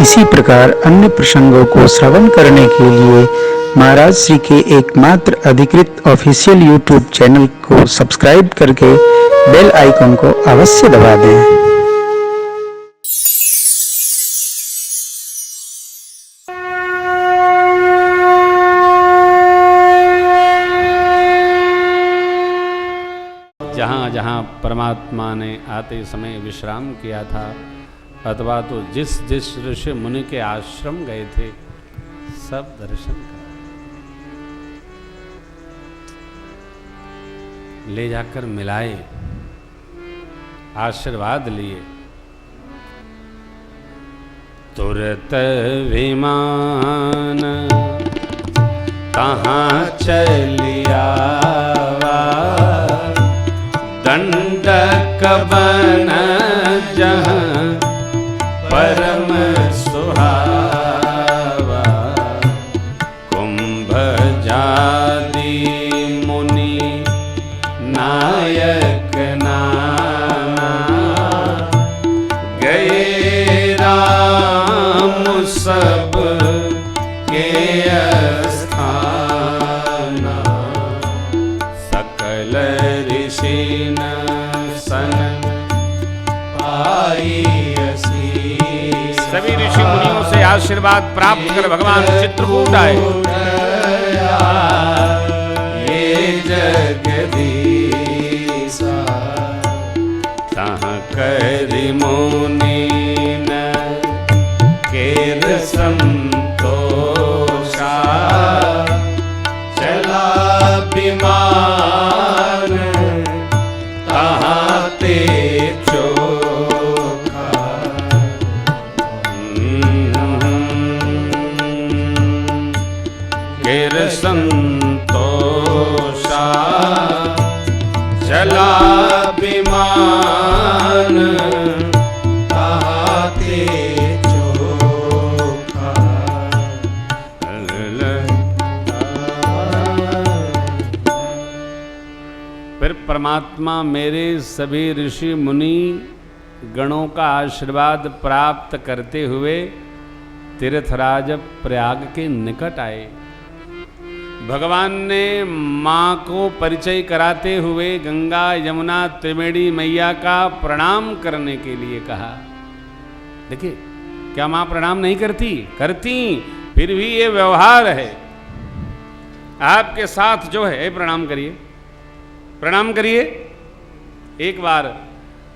इसी प्रकार अन्य प्रसंगों को श्रवण करने के लिए महाराज श्री के एकमात्र अधिकृत ऑफिशियल यूट्यूब चैनल को सब्सक्राइब करके बेल आइकन को अवश्य दबा दें। जहाँ जहाँ परमात्मा ने आते समय विश्राम किया था अथवा तो जिस जिस ऋषि मुनि के आश्रम गए थे सब दर्शन करा, ले जाकर मिलाए, आशीर्वाद लिए। तुरत विमान कहाँ चलिया दंडक बन जहाँ परम सुहावा, कुंभ जादि मुनि नायक नाना, गए राम सब के स्थाना, सकल ऋषि सभी ऋषि मुनियों से आशीर्वाद प्राप्त कर भगवान चित्रकूट आए। ये जगदीशा तहाँ करि मुनि न केर संतोषा, चला विमान तहाँ ते संतोषा, चला विमान ताते चोखा। फिर परमात्मा मेरे सभी ऋषि मुनि गणों का आशीर्वाद प्राप्त करते हुए तीर्थराज प्रयाग के निकट आए। भगवान ने माँ को परिचय कराते हुए गंगा यमुना त्रिवेणी मैया का प्रणाम करने के लिए कहा। देखिए, क्या माँ प्रणाम नहीं करती? करती, फिर भी ये व्यवहार है आपके साथ जो है। प्रणाम करिए, प्रणाम करिए। एक बार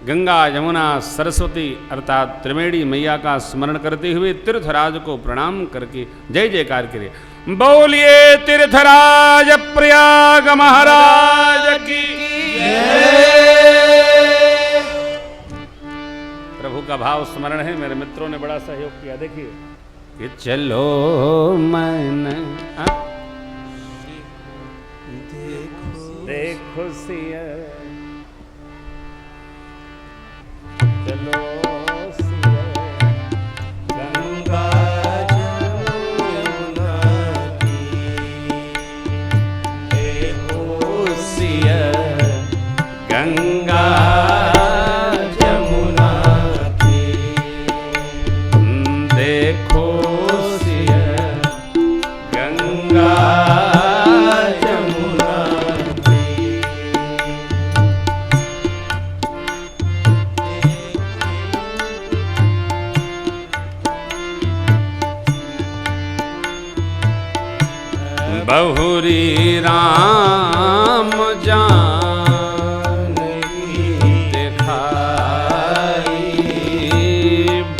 गंगा यमुना सरस्वती अर्थात त्रिवेणी मैया का स्मरण करते हुए तीर्थराज को प्रणाम करके जय जयकार करिए। बोलिए तीर्थराज प्रयाग महाराज की जय। प्रभु का भाव स्मरण है। मेरे मित्रों ने बड़ा सहयोग किया। देखिए कि चलो मन देखो सिया, चलो सिया गंगा गंगा जमुना की, देखो सिया गंगा जमुना की। बहुरी राम जान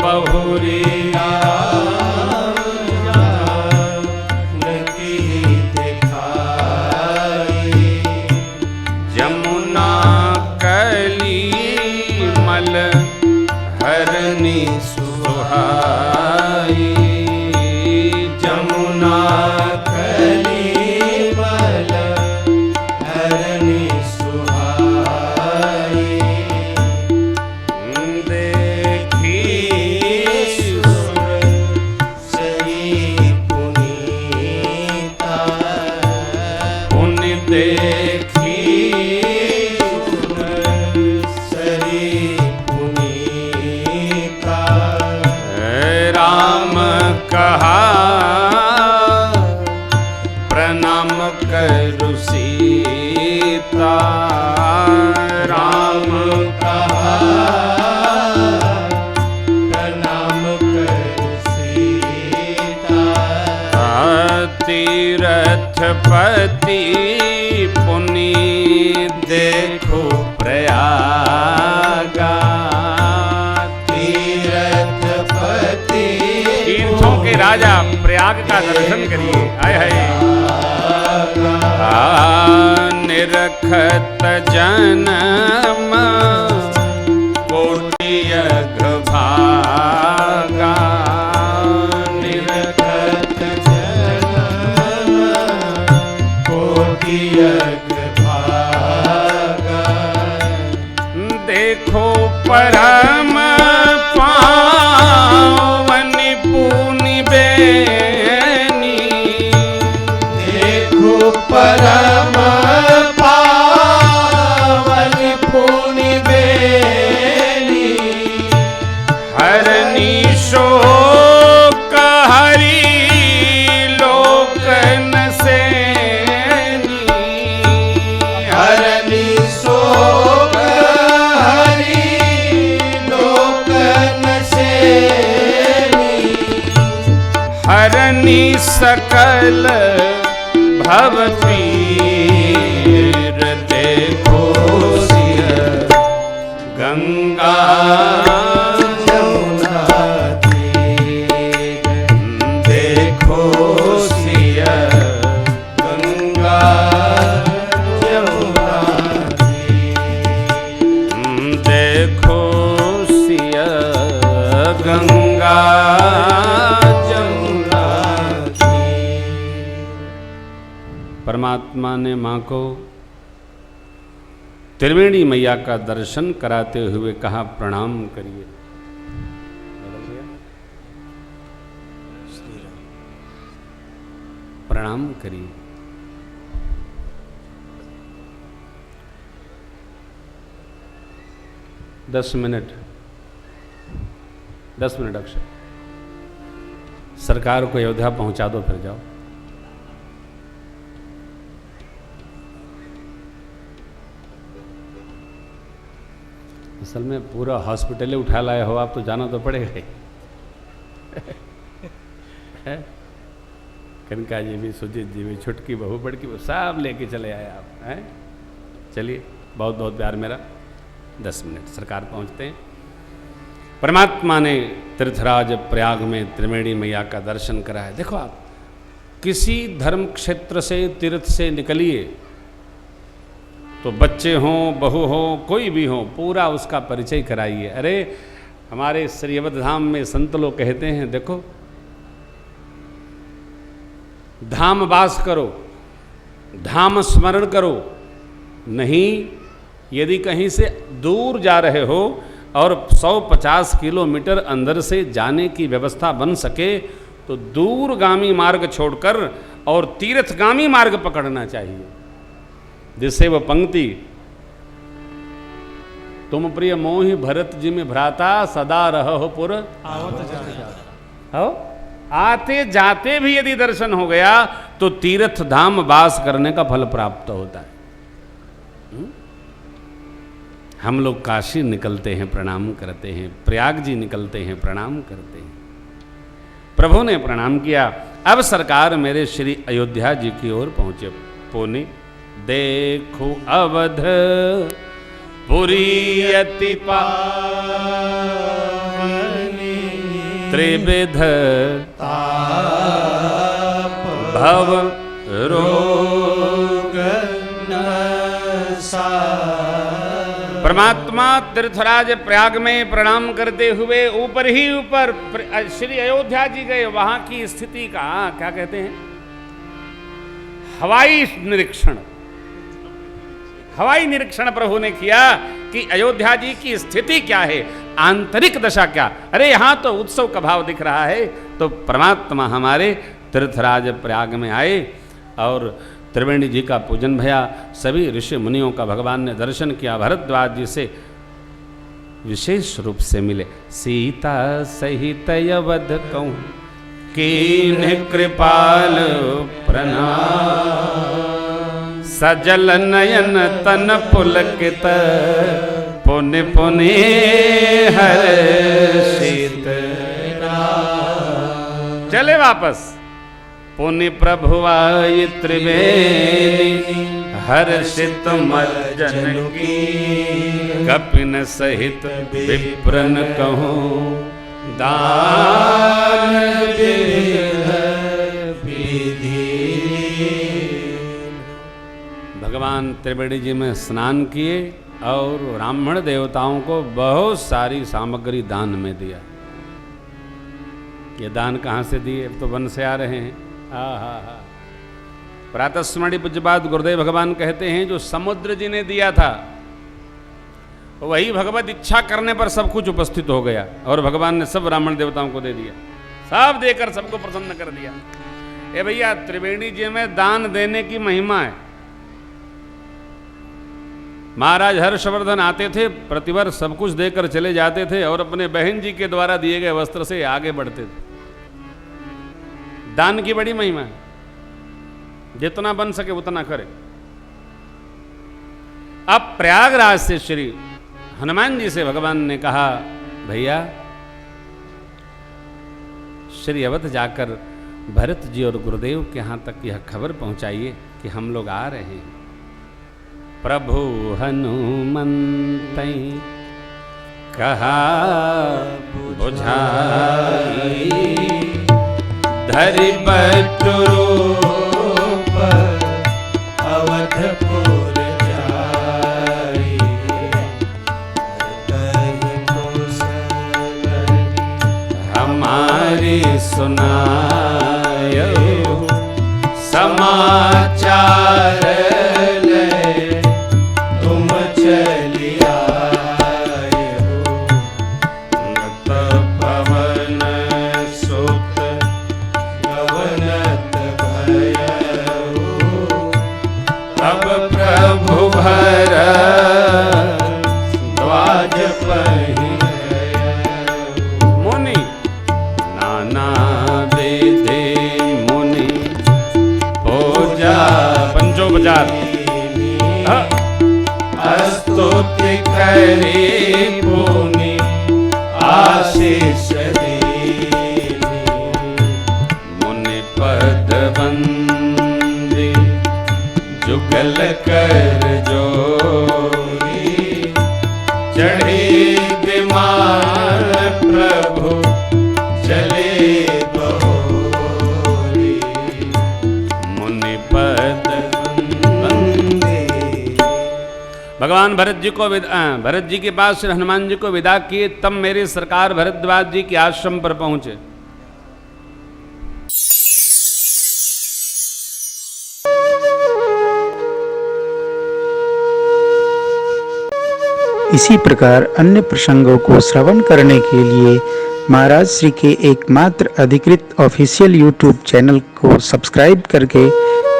बहुरी जमुना कली मल हरनी सुहाई, जमुना कली मल हरनी सुहाई। देखी सुर सही पुनीता, पुण्य देखी सही पुनीता। राम कहा प्रणाम करु सीता, राम कहा प्रणाम कर सीता। तीर्थपति पुनि देखो प्रयागा, तीर्थपति तीर्थों के राजा प्रयाग का दर्शन करिए। आय हाय निरखत जन्म कोटि अघ भागा, निरखत जन्म कोटि अघ भागा। देखो परम पावन पुनि बेनी, देखो परम पावन पुनि बेनी, हरनि शोक हरि लोकन सेनी, हरनि शोक हरि लोकन सेनी, हरनि सकल भव पीर देखो सिय गंगा जमुना तीर, देखो सिय गंगा जमुना तीर, देखो सिय गंगा जमुना तीर। परमात्मा ने माँ को त्रिवेणी मैया का दर्शन कराते हुए कहा प्रणाम करिए। प्रणाम करिए। दस मिनट अक्षय, सरकार को अयोध्या पहुंचा दो फिर जाओ। असल में पूरा हॉस्पिटल उठा लाए हो आप, तो जाना तो पड़ेगा ही। कनका जी भी, सुजीत जी भी, छुटकी बहू बड़की बहू सब लेके चले आए आप हैं। चलिए बहुत बहुत प्यार मेरा। 10 मिनट सरकार पहुंचते हैं। परमात्मा ने तीर्थराज प्रयाग में त्रिवेणी मैया का दर्शन कराया। देखो आप किसी धर्म क्षेत्र से, तीर्थ से निकलिए तो बच्चे हों, बहू हो, कोई भी हो, पूरा उसका परिचय कराइए। अरे हमारे श्री अवध धाम में संत लोग कहते हैं, देखो धाम वास करो, धाम स्मरण करो। नहीं, यदि कहीं से दूर जा रहे हो और 150 किलोमीटर अंदर से जाने की व्यवस्था बन सके तो दूरगामी मार्ग छोड़कर और तीर्थगामी मार्ग पकड़ना चाहिए, जिससे वह पंक्ति तुम प्रिय मोहि भरत जी में भ्राता सदा रहो पुर हो। आते जाते भी यदि दर्शन हो गया तो तीर्थ धाम वास करने का फल प्राप्त होता है। हम लोग काशी निकलते हैं, प्रणाम करते हैं, प्रयाग जी निकलते हैं, प्रणाम करते हैं। प्रभु ने प्रणाम किया। अब सरकार मेरे श्री अयोध्या जी की ओर पहुंचे। पुनि देखो अवध पुरी अति पावनी, त्रिविध ताप भव रोग नसा। परमात्मा तीर्थराज प्रयाग में प्रणाम करते हुए ऊपर ही ऊपर श्री अयोध्या जी गए। वहां की स्थिति का क्या कहते हैं, हवाई निरीक्षण प्रभु ने किया कि अयोध्या जी की स्थिति क्या है, आंतरिक दशा क्या। अरे यहां तो उत्सव का भाव दिख रहा है। तो परमात्मा हमारे तीर्थराज प्रयाग में आए और त्रिवेणी जी का पूजन भया। सभी ऋषि मुनियों का भगवान ने दर्शन किया। भरद्वाज जी से विशेष रूप से मिले। सीता सहित अवध कहूँ कीन कृपाल प्रणाम। सजल नयन तन पुलकित पुण्य पुण्य हर्षित। चले वापस। पुण्य प्रभुआय त्रिवेणी हर्षित मज्जन की। कपिन सहित विप्रन कहूँ दान विधि। भगवान त्रिवेणी जी में स्नान किए और ब्राह्मण देवताओं को बहुत सारी सामग्री दान में दिया। ये दान कहाँ से दिए? अब तो वन से आ रहे हैं। प्रातः स्मरणि पूज्यपाद गुरुदेव भगवान कहते हैं जो समुद्र जी ने दिया था वही भगवत इच्छा करने पर सब कुछ उपस्थित हो गया और भगवान ने सब ब्राह्मण देवताओं को दे दिया। सब देकर सबको प्रसन्न कर दिया। ए भैया, त्रिवेणी जी में दान देने की महिमा है। महाराज हर्षवर्धन आते थे, प्रतिवर्ष सब कुछ देकर चले जाते थे और अपने बहन जी के द्वारा दिए गए वस्त्र से आगे बढ़ते थे। दान की बड़ी महिमा है। जितना बन सके उतना करे। अब प्रयागराज से श्री हनुमान जी से भगवान ने कहा, भैया श्री अवध जाकर भरत जी और गुरुदेव के यहाँ तक यह खबर पहुंचाइए कि हम लोग आ रहे हैं। प्रभु हनुमंत कहा बुझाई। धरि बटुरूप अवधपुर जाई। कहि कुशल हमारी सुनायो समाचार। तुम चलिया पवन सुत गवनत भयऊ। तब प्रभु भर द्वाज पहि मुनि नाना विधि मुनि पूजा पंचोपचार स्तुति करी पुनि आशीष दीनी। मुनि पद बंदी जुगल कर जोरी चढ़ी विमान प्रभु चले बहोरी। मुनि पद बंदे भगवान भरत जी के पास श्री हनुमान जी को विदा किए। तब मेरे सरकार भरद्वाज जी के आश्रम पर पहुंचे। इसी प्रकार अन्य प्रसंगों को श्रवण करने के लिए महाराज श्री के एकमात्र अधिकृत ऑफिशियल यूट्यूब चैनल को सब्सक्राइब करके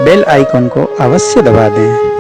बेल आइकन को अवश्य दबा दें।